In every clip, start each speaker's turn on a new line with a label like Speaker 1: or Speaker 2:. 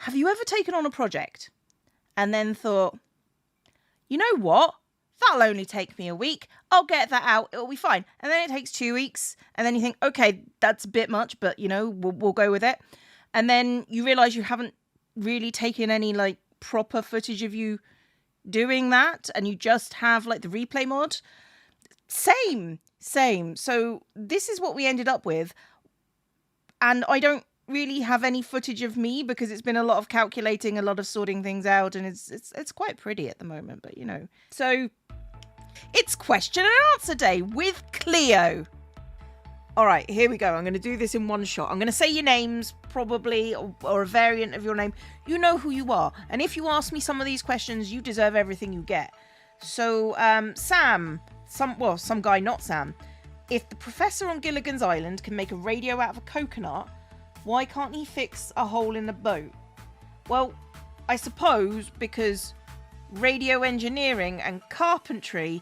Speaker 1: Have you ever taken on a project and then thought, you know what? That'll only take me a week. I'll get that out. It'll be fine. And then it takes 2 weeks. And then you think, okay, that's a bit much, but we'll go with it. And then you realize you haven't really taken any like proper footage of you doing that. And you just have like the replay mod. Same. So this is what we ended up with. And I don't really have any footage of me because it's been a lot of calculating, a lot of sorting things out, and it's quite pretty at the moment, but So it's question and answer day with Cleo. All right, here we go. I'm going to do this in one shot. I'm going to say your names probably, or a variant of your name. You know who you are. And if you ask me some of these questions, you deserve everything you get. So Sam, some guy, not Sam. If the professor on Gilligan's Island can make a radio out of a coconut, why can't he fix a hole in a boat? Well, I suppose because radio engineering and carpentry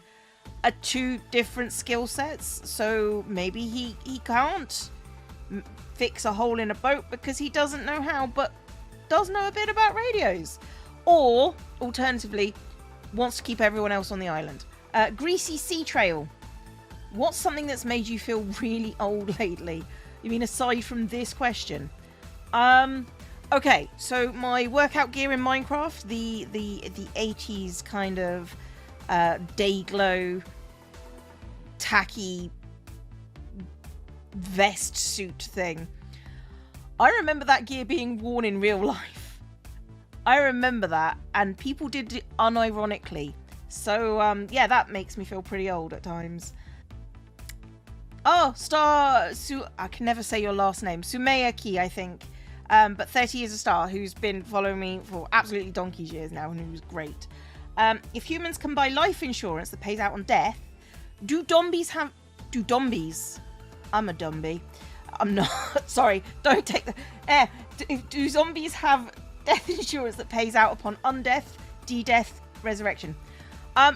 Speaker 1: are two different skill sets. So maybe he can't fix a hole in a boat because he doesn't know how, but does know a bit about radios. Or, alternatively, wants to keep everyone else on the island. Greasy Sea Trail. What's something that's made you feel really old lately? You mean aside from this question? Okay, so my workout gear in Minecraft, the 80s kind of day glow tacky vest suit thing. I remember that gear being worn in real life. I remember that, and people did it unironically. So yeah, that makes me feel pretty old at times. Oh, I can never say your last name. Sumeyaki, I think. But 30 years a star, who's been following me for absolutely donkey's years now, and who's great. If humans can buy life insurance that pays out on death, do zombies? I'm a Dumby. I'm not. Sorry, don't take the. Do zombies have death insurance that pays out upon undeath, de-death, resurrection?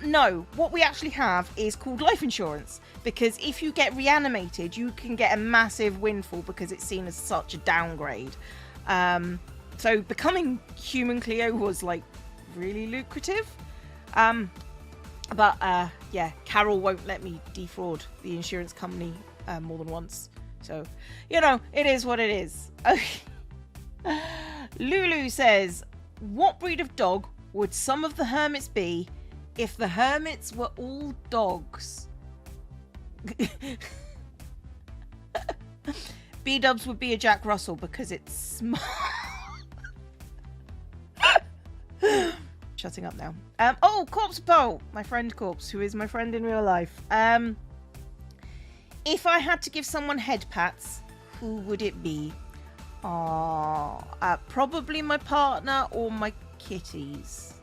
Speaker 1: No, what we actually have is called life insurance, because if you get reanimated, you can get a massive windfall because it's seen as such a downgrade. So becoming human Cleo was like really lucrative. But yeah, Carol won't let me defraud the insurance company more than once. So, it is what it is. Okay. Lulu says, what breed of dog would some of the hermits be if the hermits were all dogs? B-dubs would be a Jack Russell because it's smart. Shutting up now. Corpse Bowl, my friend Corpse, who is my friend in real life. If I had to give someone head pats, who would it be? Probably my partner or my kitties.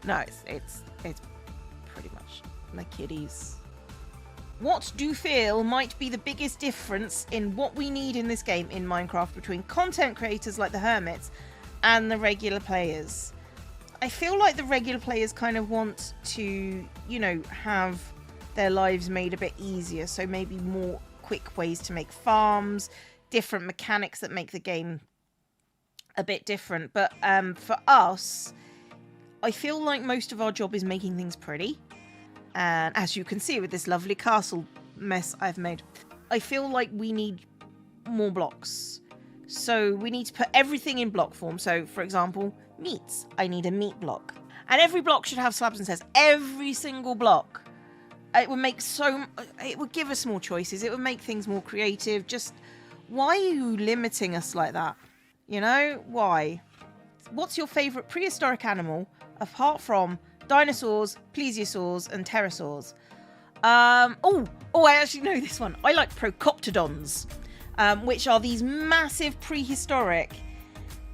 Speaker 1: No, it's pretty much my kitties. What do you feel might be the biggest difference in what we need in this game in Minecraft between content creators like the hermits and the regular players? I feel like the regular players kind of want to, have their lives made a bit easier. So maybe more quick ways to make farms, different mechanics that make the game a bit different. But for us, I feel like most of our job is making things pretty. And as you can see with this lovely castle mess I've made, I feel like we need more blocks. So we need to put everything in block form. So, for example, meats. I need a meat block. And every block should have slabs and stairs. Every single block. It would give us more choices. It would make things more creative. Just, why are you limiting us like that? Why? What's your favourite prehistoric animal apart from dinosaurs, plesiosaurs, and pterosaurs? I actually know this one. I like procoptodons, which are these massive prehistoric,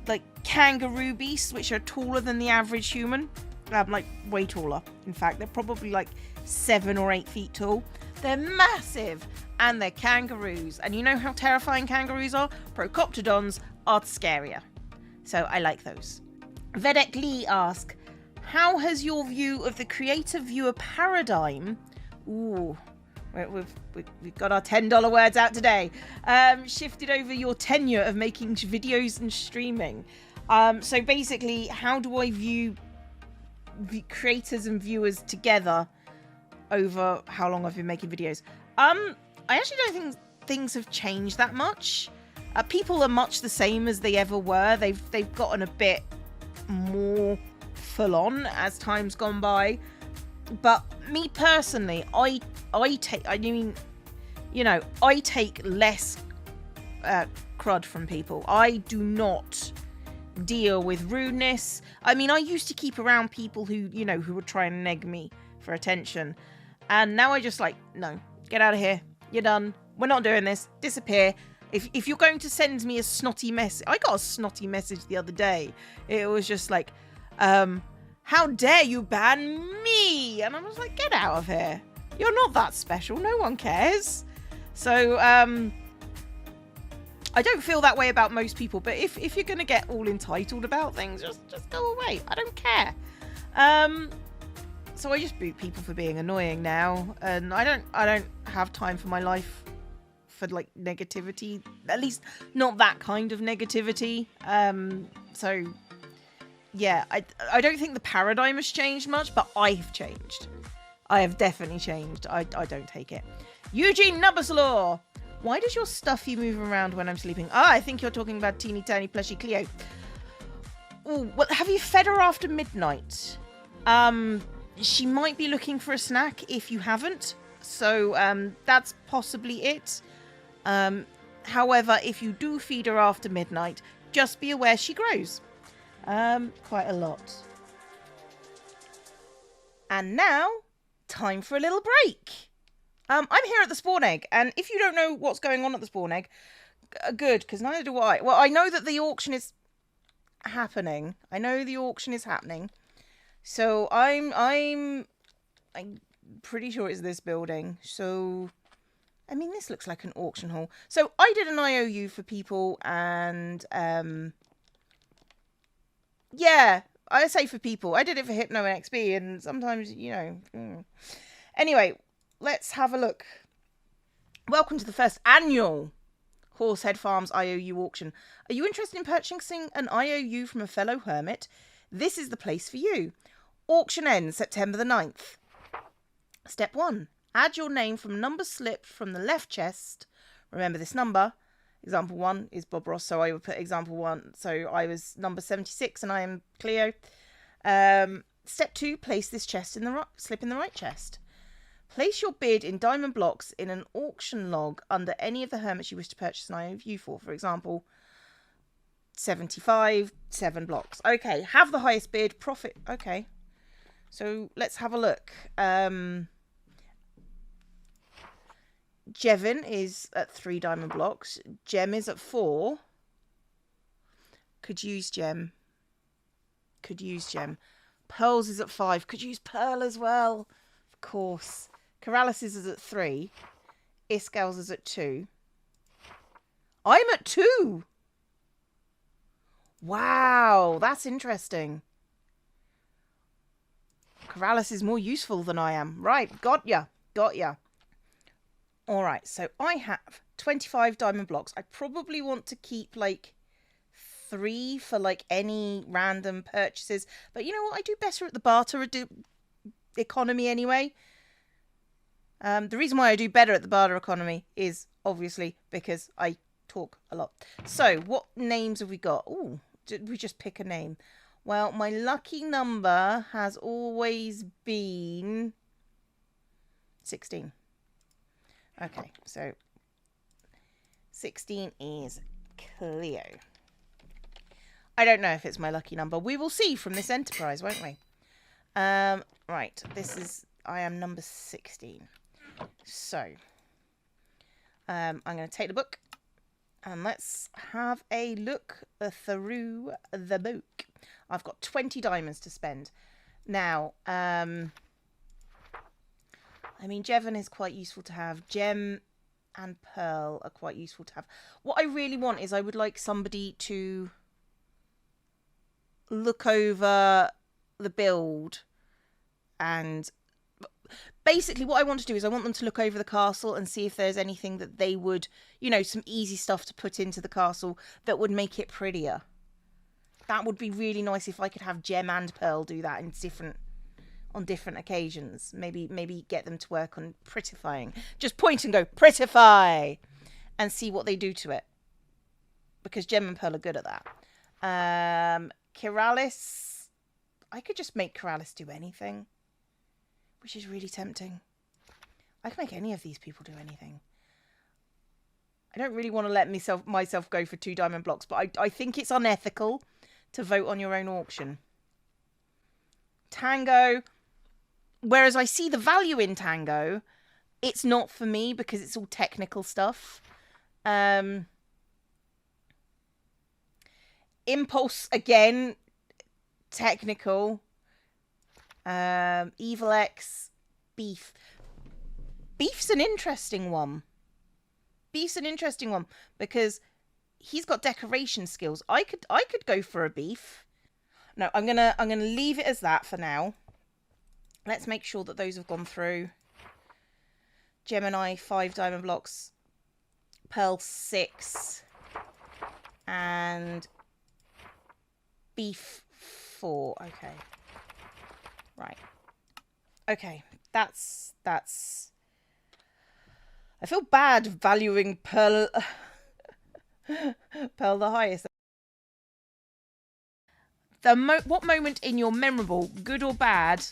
Speaker 1: like kangaroo beasts, which are taller than the average human. Like way taller. In fact, they're probably like 7 or 8 feet tall. They're massive, and they're kangaroos. And you know how terrifying kangaroos are? Procoptodons are scarier. So I like those. Vedek Lee asks, how has your view of the creator viewer paradigm, we've got our $10 words out today, shifted over your tenure of making videos and streaming? So basically, how do I view creators and viewers together over how long I've been making videos? I actually don't think things have changed that much. People are much the same as they ever were. They've gotten a bit more full on as time's gone by. But me personally, I take less crud from people. I do not deal with rudeness. I mean, I used to keep around people who would try and neg me for attention. And now I just no, get out of here. You're done. We're not doing this. Disappear. If you're going to send me a snotty message, I got a snotty message the other day. It was just how dare you ban me? And I was like, get out of here. You're not that special. No one cares. So, I don't feel that way about most people. But if you're going to get all entitled about things, just go away. I don't care. So I just boot people for being annoying now. And I don't have time for my life for negativity, at least not that kind of negativity. So yeah, I don't think the paradigm has changed much, but I've changed. I have definitely changed. I don't take it. Eugene Nubaslaw, why does your stuffy move around when I'm sleeping? I think you're talking about teeny tiny plushy Cleo. Oh, well, have you fed her after midnight? She might be looking for a snack if you haven't, so that's possibly it. However, if you do feed her after midnight, just be aware she grows. Quite a lot. And now, time for a little break. I'm here at the Spawn Egg, and if you don't know what's going on at the Spawn Egg, good, because neither do I. Well, I know that the auction is happening. So I'm pretty sure it's this building. So I mean, this looks like an auction hall. So I did an IOU for people, and yeah, I say for people. I did it for Hypno and XP, and sometimes, Anyway, let's have a look. Welcome to the first annual Horsehead Farms IOU auction. Are you interested in purchasing an IOU from a fellow hermit? This is the place for you. Auction ends September the 9th. Step 1. Add your name from number slipped from the left chest. Remember this number. Example 1 is Bob Ross, so I would put example 1. So I was number 76 and I am Cleo. Step 2, place this chest in the slip in the right chest. Place your bid in diamond blocks in an auction log under any of the hermits you wish to purchase an IOU for. For example, 75, 7 blocks. Okay, have the highest bid, profit. Okay, so let's have a look. Jevin is at 3 diamond blocks. Gem is at 4. Could use Gem. Pearls is at 5. Could use Pearl as well. Of course. Corrales is at 3. Iskals is at 2. I'm at 2. Wow, that's interesting. Corrales is more useful than I am. Right, got ya. All right, so I have 25 diamond blocks. I probably want to keep 3 for any random purchases. But you know what? I do better at the barter economy anyway. The reason why I do better at the barter economy is obviously because I talk a lot. So what names have we got? Oh, did we just pick a name? Well, my lucky number has always been 16. Okay, so 16 is Cleo. I don't know if it's my lucky number. We will see from this enterprise, won't we? Right, I am number 16. So, I'm going to take the book and let's have a look through the book. I've got 20 diamonds to spend. Now, Jevin is quite useful to have. Gem and Pearl are quite useful to have. What I really want is I would like somebody to look over the build, and basically what I want to do is I want them to look over the castle and see if there's anything that they would, some easy stuff to put into the castle that would make it prettier. That would be really nice if I could have Gem and Pearl do that on different occasions. Maybe get them to work on prettifying. Just point and go, prettify, and see what they do to it. Because Gem and Pearl are good at that. Keralis, I could just make Keralis do anything, which is really tempting. I can make any of these people do anything. I don't really want to let myself go for 2 diamond blocks, but I think it's unethical to vote on your own auction. Tango, whereas I see the value in Tango, it's not for me because it's all technical stuff. Impulse, again, technical. Evil X, Beef. Beef's an interesting one. Because he's got decoration skills. I could go for a Beef. No, I'm gonna leave it as that for now. Let's make sure that those have gone through. Gemini 5 diamond blocks, Pearl 6, and Beef 4. Okay. Right. Okay. That's I feel bad valuing Pearl Pearl the highest. What moment in your memorable, good or bad,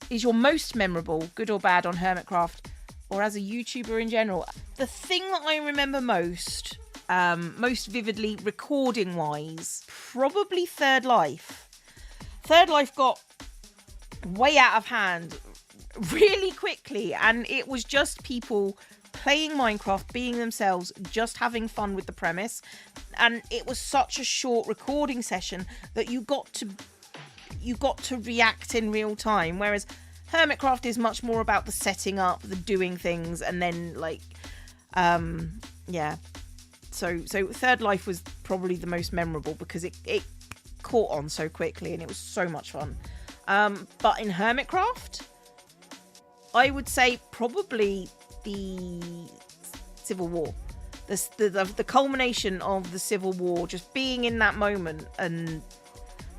Speaker 1: is your most memorable, good or bad, on Hermitcraft or as a YouTuber in general? The thing that I remember most vividly, recording-wise, probably Third Life. Third Life got way out of hand really quickly, and it was just people playing Minecraft, being themselves, just having fun with the premise. And it was such a short recording session that you got to react in real time, whereas Hermitcraft is much more about the setting up, the doing things, and then like yeah. So Third Life was probably the most memorable because it caught on so quickly and it was so much fun. But in Hermitcraft, I would say probably the Civil War. The culmination of the Civil War, just being in that moment and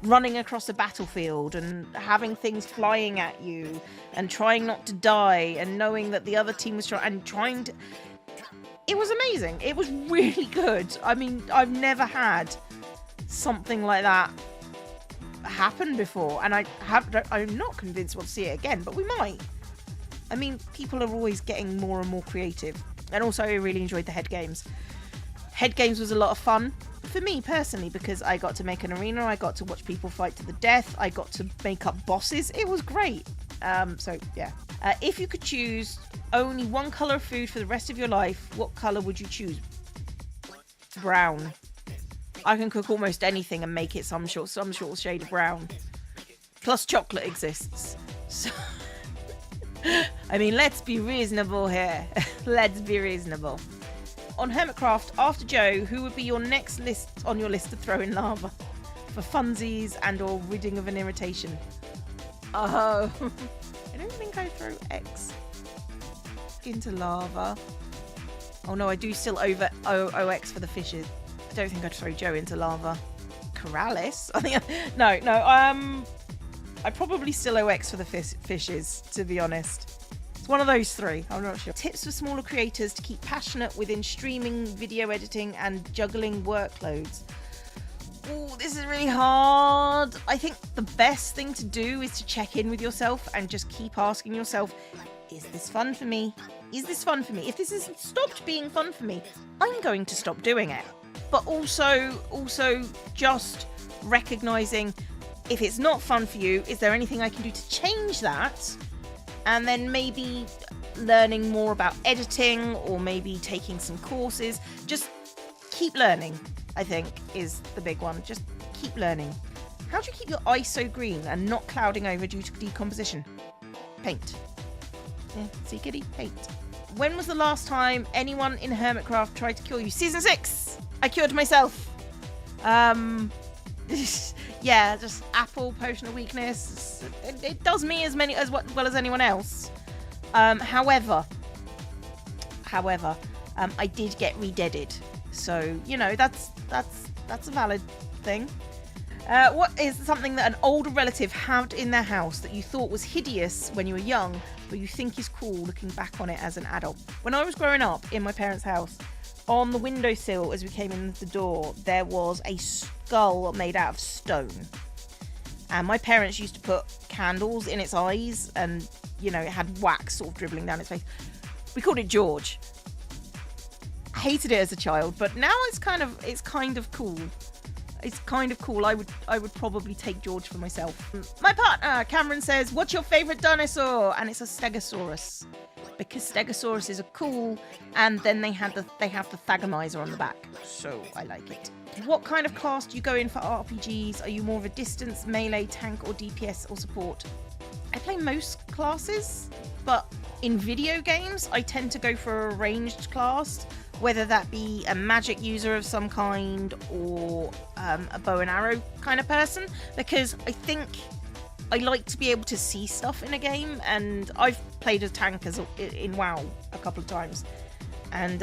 Speaker 1: running across a battlefield and having things flying at you and trying not to die and knowing that the other team was trying to... It was amazing. It was really good. I mean, I've never had something like that happen before, and I'm not convinced we'll see it again, but we might. I mean, people are always getting more and more creative. And also, I really enjoyed the head games. Head games was a lot of fun for me personally because I got to make an arena, I got to watch people fight to the death, I got to make up bosses. It was great. So yeah. If you could choose only one colour of food for the rest of your life, what colour would you choose? Brown. I can cook almost anything and make it some short shade of brown. Plus chocolate exists. So I mean, let's be reasonable here. Let's be reasonable. On Hermitcraft, after Joe, who would be your next on your list to throw in lava for funsies and or ridding of an irritation? Oh, I don't think I throw X into lava. Oh no, I do still OX for the fishes. I don't think I'd throw Joe into lava. Keralis? I think no. I probably still OX for the fishes, to be honest. It's one of those three. I'm not sure. Tips for smaller creators to keep passionate within streaming, video editing, and juggling workloads. Oh, this is really hard. I think the best thing to do is to check in with yourself and just keep asking yourself, is this fun for me? Is this fun for me? If this has stopped being fun for me, I'm going to stop doing it. But also just recognizing, if it's not fun for you, is there anything I can do to change that? And then maybe learning more about editing or maybe taking some courses. Just keep learning, I think, is the big one. Just keep learning. How do you keep your eyes so green and not clouding over due to decomposition? Paint. Yeah, see, kitty, paint. When was the last time anyone in Hermitcraft tried to cure you? Season 6! I cured myself. Yeah, just apple potion of weakness. It does me as well as anyone else. However, I did get redeaded, so you know that's a valid thing. What is something that an older relative had in their house that you thought was hideous when you were young, but you think is cool looking back on it as an adult? When I was growing up in my parents' house, on the windowsill as we came in the door, there was a skull made out of stone. And my parents used to put candles in its eyes and, you know, it had wax sort of dribbling down its face. We called it George. I hated it as a child, but now it's kind of cool. It's kind of cool. I would probably take George for myself. My partner, Cameron, says, what's your favourite dinosaur? And it's a Stegosaurus. Because Stegosauruses are cool, and then they have the Thagomizer on the back. So I like it. What kind of class do you go in for RPGs? Are you more of a distance, melee, tank, or DPS, or support? I play most classes, but in video games, I tend to go for a ranged class, whether that be a magic user of some kind or a bow and arrow kind of person, because I think I like to be able to see stuff in a game, and I've played as tank in WoW a couple of times, and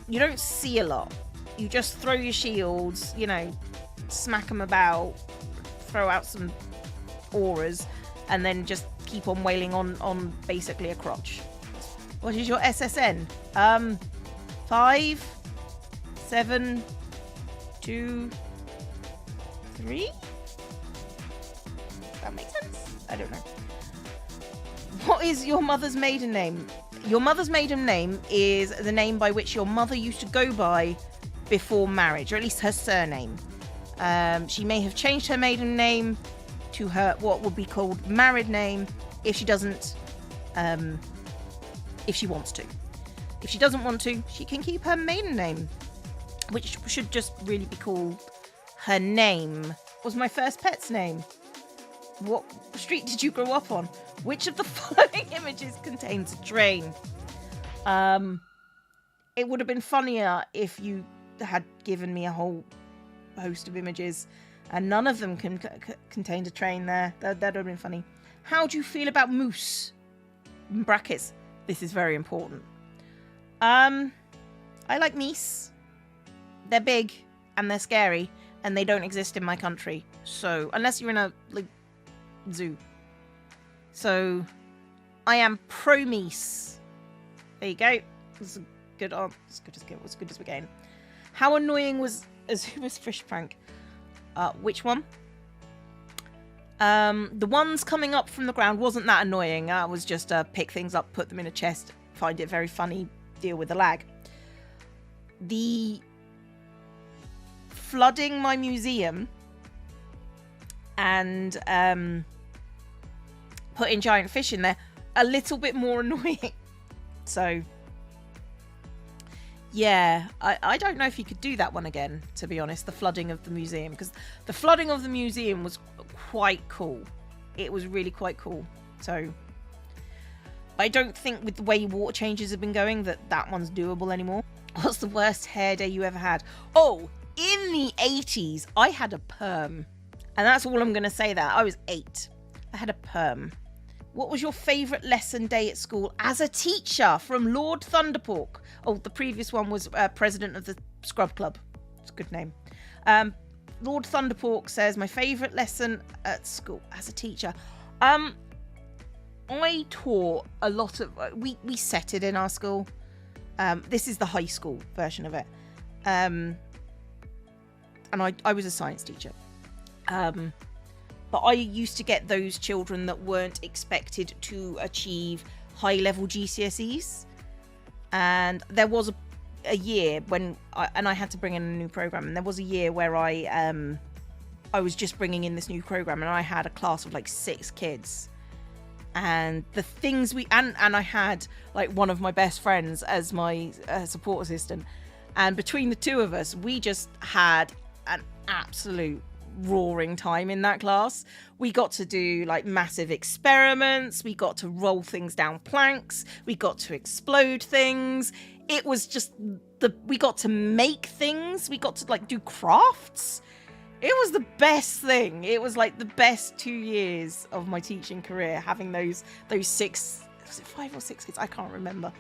Speaker 1: you don't see a lot. You just throw your shields, you know, smack them about, throw out some auras, and then just keep on wailing on basically a crotch. What is your SSN? 5, 7, 2, 3? That makes sense? I don't know. What is your mother's maiden name? Your mother's maiden name is the name by which your mother used to go by before marriage, or at least her surname. She may have changed her maiden name to her what would be called married name if she doesn't, if she wants to. If she doesn't want to, she can keep her maiden name, which should just really be called her name. What was my first pet's name? What street did you grow up on? Which of the following images contains a train? It would have been funnier if you had given me a whole host of images and none of them contained a train there. That would have been funny. How do you feel about moose? In brackets, this is very important. I like meese. They're big and they're scary and they don't exist in my country. So, unless you're in a zoo. So, I am pro meese. There you go. This is a good answer. As good as we're getting. How annoying was Azuma's fish prank? Which one? The ones coming up from the ground wasn't that annoying. I was just pick things up, put them in a chest, find it very funny, deal with the lag. The flooding my museum and putting giant fish in there, a little bit more annoying. So yeah, I don't know if you could do that one again, to be honest, the flooding of the museum, because the flooding of the museum was quite cool. It was really quite cool. So I don't think with the way water changes have been going that one's doable anymore. What's the worst hair day you ever had? Oh, in the 80s, I had a perm. And that's all I'm going to say there. I was 8. I had a perm. What was your favourite lesson day at school as a teacher? From Lord Thunderpork. Oh, the previous one was president of the Scrub Club. It's a good name. Lord Thunderpork says, my favourite lesson at school as a teacher. I taught a lot of... We set it in our school. This is the high school version of it. And I was a science teacher. But I used to get those children that weren't expected to achieve high-level GCSEs. And there was a year when... I had to bring in a new program. And there was a year where I was just bringing in this new program. And I had a class of like 6 kids. And the things and I had like one of my best friends as my support assistant. And between the two of us, we just had an absolute roaring time in that class. We got to do like massive experiments, we got to roll things down planks, we got to explode things. It was just we got to make things, we got to like do crafts. It was the best thing. It was like the best 2 years of my teaching career, having those 6, was it 5 or 6 kids, I can't remember,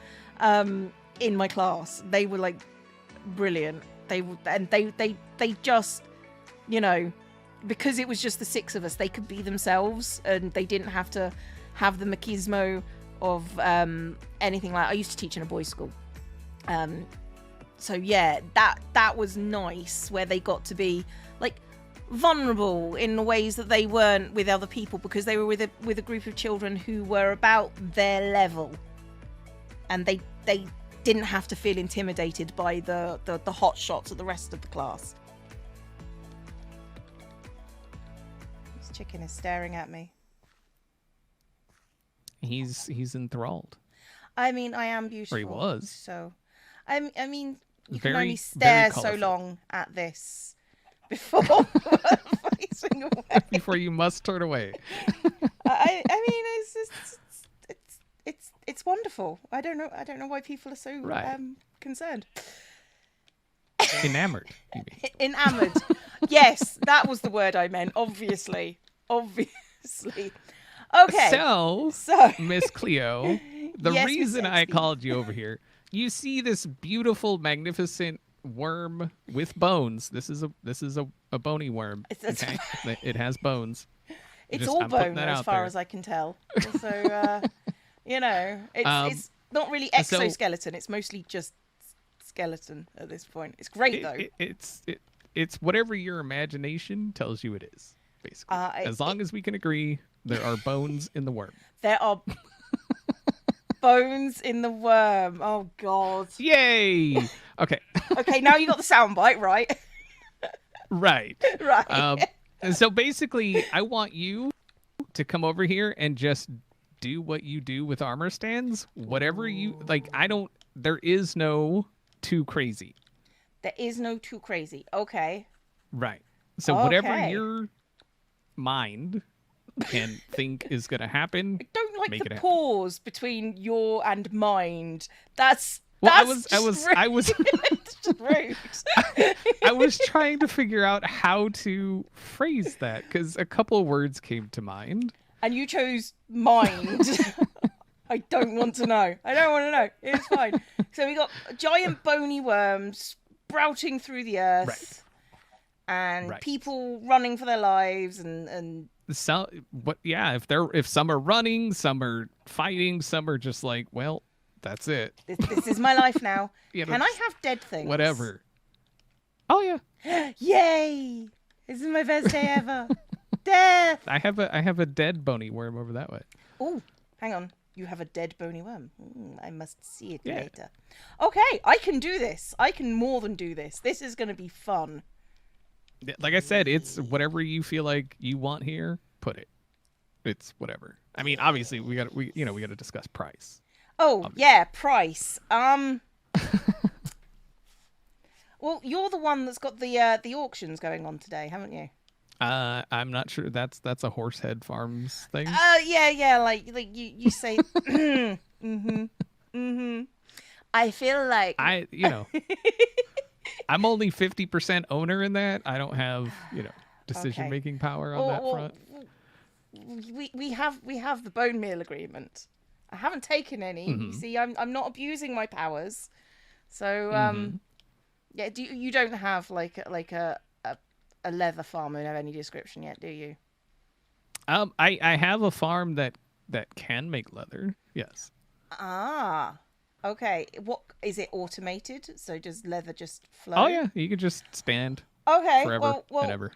Speaker 1: in my class. They were like brilliant. They just, you know, because it was just the 6 of us, they could be themselves, and they didn't have to have the machismo of anything like. I used to teach in a boys' school, so yeah, that was nice, where they got to be like vulnerable in ways that they weren't with other people, because they were with a group of children who were about their level, and they didn't have to feel intimidated by the hot shots of the rest of the class. This chicken is staring at me.
Speaker 2: He's enthralled.
Speaker 1: I mean, I am beautiful.
Speaker 2: Or he was.
Speaker 1: So, I mean, you can
Speaker 2: Very,
Speaker 1: only stare
Speaker 2: very
Speaker 1: so
Speaker 2: colourful.
Speaker 1: long at this before facing away.
Speaker 2: Before you must turn away.
Speaker 1: I mean, it's just, it's wonderful. I don't know why people are so
Speaker 2: Right.
Speaker 1: concerned.
Speaker 2: Enamored, you mean.
Speaker 1: Enamored. Yes, that was the word I meant. Obviously. Okay.
Speaker 2: So Miss Cleo, the
Speaker 1: Yes, Miss
Speaker 2: reason I
Speaker 1: Sexy.
Speaker 2: called you over here, you see this beautiful, magnificent worm with bones. This is a bony worm.
Speaker 1: It's-
Speaker 2: Okay, it has bones.
Speaker 1: It's
Speaker 2: Just-
Speaker 1: all
Speaker 2: I'm putting
Speaker 1: bone,
Speaker 2: that
Speaker 1: as
Speaker 2: out
Speaker 1: far
Speaker 2: there.
Speaker 1: as I can tell. So, it's not really exoskeleton. It's mostly just skeleton at this point. It's great, though.
Speaker 2: It's whatever your imagination tells you it is, basically. As long as we can agree, there are bones in the worm.
Speaker 1: There are bones in the worm. Oh, God.
Speaker 2: Yay! Okay,
Speaker 1: Okay, now you got the soundbite, right?
Speaker 2: right.
Speaker 1: Right.
Speaker 2: And so basically, I want you to come over here and just do what you do with armor stands. Whatever you like. There is no too crazy.
Speaker 1: There is no too crazy. Okay.
Speaker 2: Right. So whatever
Speaker 1: Okay.
Speaker 2: your mind can think is going to happen.
Speaker 1: I don't like
Speaker 2: Make it
Speaker 1: the
Speaker 2: happen.
Speaker 1: pause between your and mind. That's
Speaker 2: Well, I
Speaker 1: rude.
Speaker 2: was
Speaker 1: It's just rude.
Speaker 2: I was trying to figure out how to phrase that because a couple words came to mind.
Speaker 1: And you chose mind. I don't want to know. I don't want to know. It's fine. So we got giant bony worms sprouting through the earth.
Speaker 2: Right.
Speaker 1: And
Speaker 2: Right.
Speaker 1: people running for their lives and
Speaker 2: So what? Yeah, if some are running, some are fighting, some are just like, well, that's it.
Speaker 1: this is my life now.
Speaker 2: You know,
Speaker 1: Can I
Speaker 2: just
Speaker 1: have dead things?
Speaker 2: whatever. Oh yeah,
Speaker 1: Yay! This is my best day ever. Death!
Speaker 2: I have a dead bony worm over that way.
Speaker 1: Oh, hang on. You have a dead bony worm. I must see it
Speaker 2: Yeah.
Speaker 1: later. Okay, I can do this. I can more than do this. This is going to be fun.
Speaker 2: Like I said, it's whatever you feel like you want here. Put it. It's whatever. I mean, obviously we got to discuss price.
Speaker 1: Oh, yeah, price. Well, you're the one that's got the auctions going on today, haven't you?
Speaker 2: I'm not sure that's a Horsehead Farms thing.
Speaker 1: Yeah, like you say. I feel like
Speaker 2: I'm only 50% owner in that. I don't have, decision making power on that front.
Speaker 1: We have the bone meal agreement. I haven't taken any. You see, I'm not abusing my powers. So yeah, you don't have like a leather farm of any description yet, do you?
Speaker 2: I have a farm that can make leather. Yes.
Speaker 1: Ah. Okay. What is it automated? So does leather just flow?
Speaker 2: Oh yeah, you could just stand
Speaker 1: Okay.
Speaker 2: forever
Speaker 1: well,
Speaker 2: and ever.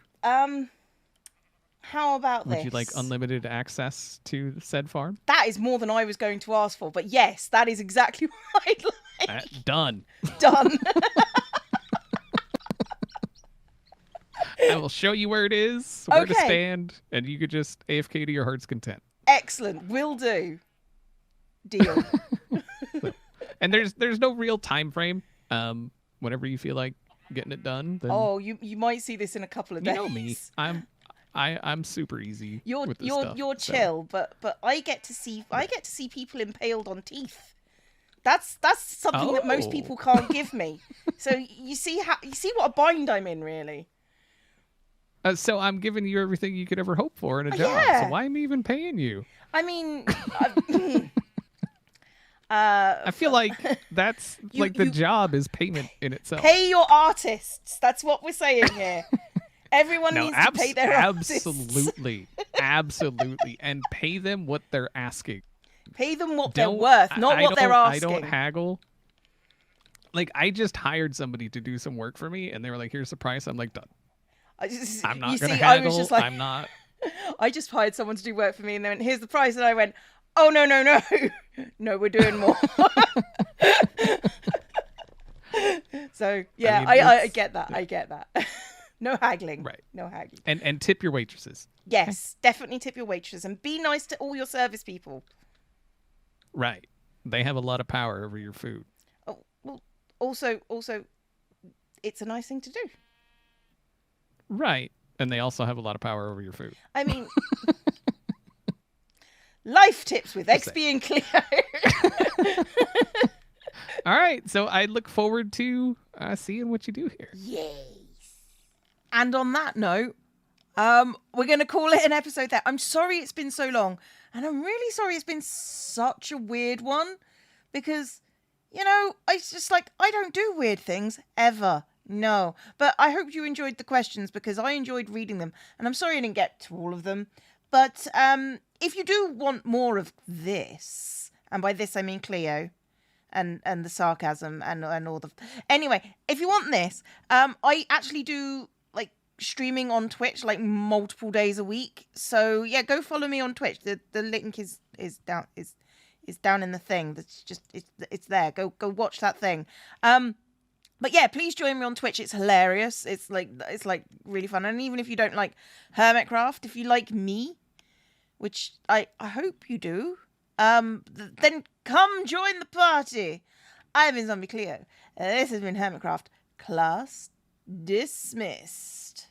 Speaker 1: How about this?
Speaker 2: Would you like unlimited access to said farm?
Speaker 1: That is more than I was going to ask for, but yes, that is exactly what I'd like.
Speaker 2: Done.
Speaker 1: Done.
Speaker 2: I will show you where it is, where to
Speaker 1: Okay.
Speaker 2: stand, and you could just AFK to your heart's content.
Speaker 1: Excellent. Will do. Deal.
Speaker 2: And there's no real time frame. Whenever you feel like getting it done, then
Speaker 1: Oh, you might see this in a couple of
Speaker 2: you
Speaker 1: days.
Speaker 2: know me. I'm super easy.
Speaker 1: You're
Speaker 2: with this stuff,
Speaker 1: you're
Speaker 2: so.
Speaker 1: chill, but I get to see people impaled on teeth. That's something that most
Speaker 2: Oh.
Speaker 1: people can't give me. So you see what a bind I'm in, really.
Speaker 2: So I'm giving you everything you could ever hope for in a job.
Speaker 1: yeah.
Speaker 2: So why am I even paying you?
Speaker 1: I mean,
Speaker 2: I feel like that's
Speaker 1: You-
Speaker 2: the
Speaker 1: you-
Speaker 2: job is payment in itself.
Speaker 1: pay your artists. That's what we're saying here. Everyone
Speaker 2: No,
Speaker 1: needs to pay their artists.
Speaker 2: absolutely, and pay them what they're asking.
Speaker 1: Pay them what they're worth, not what they're asking.
Speaker 2: I don't haggle. Like, I just hired somebody to do some work for me, and they were like, "Here's the price." I'm like, "Done." I'm not gonna haggle. I was just like, I'm not.
Speaker 1: I just hired someone to do work for me, and they went, "Here's the price," and I went, "Oh no, no, we're doing more." So yeah, I, mean, I get that. Yeah. I get that. No haggling.
Speaker 2: Right.
Speaker 1: No haggling.
Speaker 2: And tip your waitresses.
Speaker 1: Yes, definitely tip your waitresses, and be nice to all your service people.
Speaker 2: Right. They have a lot of power over your food.
Speaker 1: Oh, well, also, it's a nice thing to do.
Speaker 2: Right. And they also have a lot of power over your food.
Speaker 1: I mean, life tips with XP and Cleo.
Speaker 2: All right. So I look forward to seeing what you do here.
Speaker 1: Yes. And on that note, we're going to call it an episode there. I'm sorry it's been so long. And I'm really sorry it's been such a weird one. Because, you know, it's just like, I don't do weird things ever. No. But I hope you enjoyed the questions because I enjoyed reading them. And I'm sorry I didn't get to all of them. But if you do want more of this, and by this I mean Cleo and the sarcasm and all the... Anyway, if you want this, I actually do like streaming on Twitch like multiple days a week. So yeah, go follow me on Twitch. The link is down in the thing. That's just it's there. Go watch that thing. But yeah, please join me on Twitch. It's hilarious. It's like really fun. And even if you don't like Hermitcraft, if you like me, which I hope you do, then come join the party. I've been Zombie Cleo. This has been Hermitcraft. Class dismissed.